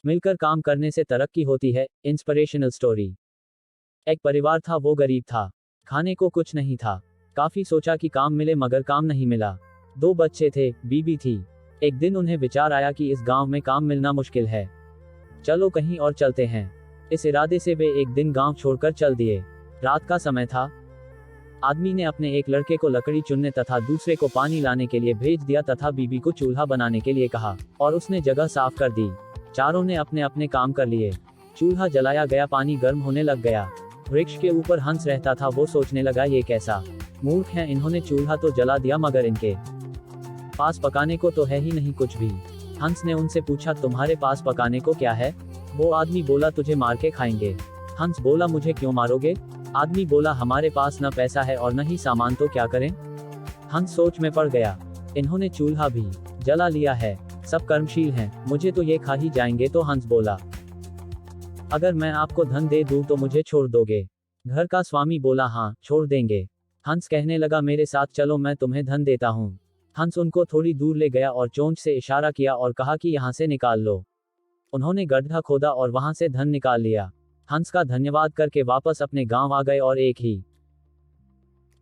मिलकर काम करने से तरक्की होती है। Inspirational story. एक परिवार था, वो गरीब था। खाने को कुछ नहीं था। काफी सोचा कि काम मिले, मगर काम नहीं मिला। 2 बच्चे थे, बीबी थी। एक दिन उन्हें विचार आया कि इस गांव में काम मिलना मुश्किल है, चलो कहीं और चलते हैं। इस इरादे से वे एक दिन गांव छोड़कर चल दिए। रात का समय था। आदमी ने अपने एक लड़के को लकड़ी चुनने तथा दूसरे को पानी लाने के लिए भेज दिया तथा बीबी को चूल्हा बनाने के लिए कहा, और उसने जगह साफ कर दी। चारों ने अपने अपने काम कर लिए। चूल्हा जलाया गया, पानी गर्म होने लग गया। वृक्ष के ऊपर हंस रहता था, वो सोचने लगा, ये कैसा मूर्ख है, इन्होंने चूल्हा तो जला दिया मगर इनके पास पकाने को तो है ही नहीं कुछ भी। हंस ने उनसे पूछा, तुम्हारे पास पकाने को क्या है? वो आदमी बोला, तुझे मार के खाएंगे। हंस बोला, मुझे क्यों मारोगे? आदमी बोला, हमारे पास न पैसा है और न ही सामान, तो क्या करें? हंस सोच में पड़ गया। इन्होंने चूल्हा भी जला लिया है, सब कर्मशील हैं, मुझे तो ये खा ही जाएंगे। तो हंस बोला, अगर मैं आपको धन दे दूं तो मुझे छोड़ दोगे? घर का स्वामी बोला, हाँ छोड़ देंगे। हंस कहने लगा, मेरे साथ चलो, मैं तुम्हें धन देता हूँ। हंस उनको थोड़ी दूर ले गया और चोंच से इशारा किया और कहा कि यहाँ से निकाल लो। उन्होंने गड्ढा खोदा और वहां से धन निकाल लिया। हंस का धन्यवाद करके वापस अपने गांव आ गए और एक ही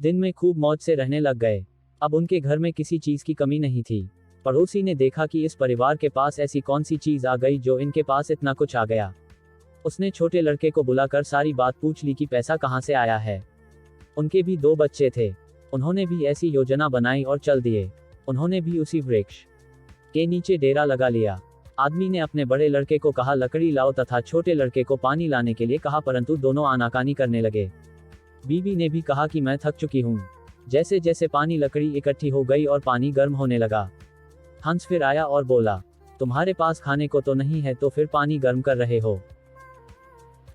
दिन में खूब मौज से रहने लग गए। अब उनके घर में किसी चीज की कमी नहीं थी। पड़ोसी ने देखा कि इस परिवार के पास ऐसी कौन सी चीज आ गई जो इनके पास इतना कुछ आ गया। उसने छोटे लड़के को बुलाकर सारी बात पूछ ली कि पैसा कहाँ से आया है। उनके भी 2 बच्चे थे। उन्होंने भी ऐसी योजना बनाई और चल दिए। उन्होंने भी उसी वृक्ष के नीचे डेरा लगा लिया। आदमी ने अपने बड़े लड़के को कहा, लकड़ी लाओ, तथा छोटे लड़के को पानी लाने के लिए कहा, परंतु दोनों आनाकानी करने लगे। बीबी ने भी कहा कि मैं थक चुकी हूँ। जैसे जैसे पानी लकड़ी इकट्ठी हो गई और पानी गर्म होने लगा। हंस फिर आया और बोला, तुम्हारे पास खाने को तो नहीं है, तो फिर पानी गर्म कर रहे हो?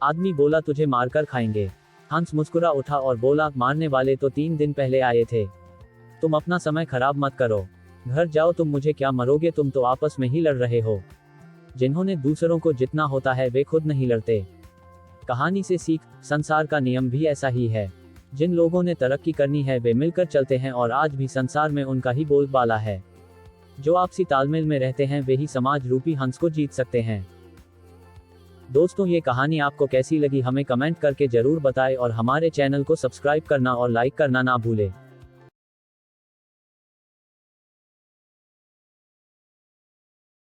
आदमी बोला, तुझे मारकर खाएंगे। हंस मुस्कुरा उठा और बोला, मारने वाले तो 3 दिन पहले आए थे। तुम अपना समय खराब मत करो, घर जाओ, तुम मुझे क्या मरोगे, तुम तो आपस में ही लड़ रहे हो। जिन्होंने दूसरों को जितना होता है वे खुद नहीं लड़ते। कहानी से सीख, संसार का नियम भी ऐसा ही है। जिन लोगों ने तरक्की करनी है वे मिलकर चलते हैं और आज भी संसार में उनका ही बोलबाला है। जो आपसी तालमेल में रहते हैं वे ही समाज रूपी हंस को जीत सकते हैं। दोस्तों, ये कहानी आपको कैसी लगी हमें कमेंट करके जरूर बताएं और हमारे चैनल को सब्सक्राइब करना और लाइक करना ना भूलें।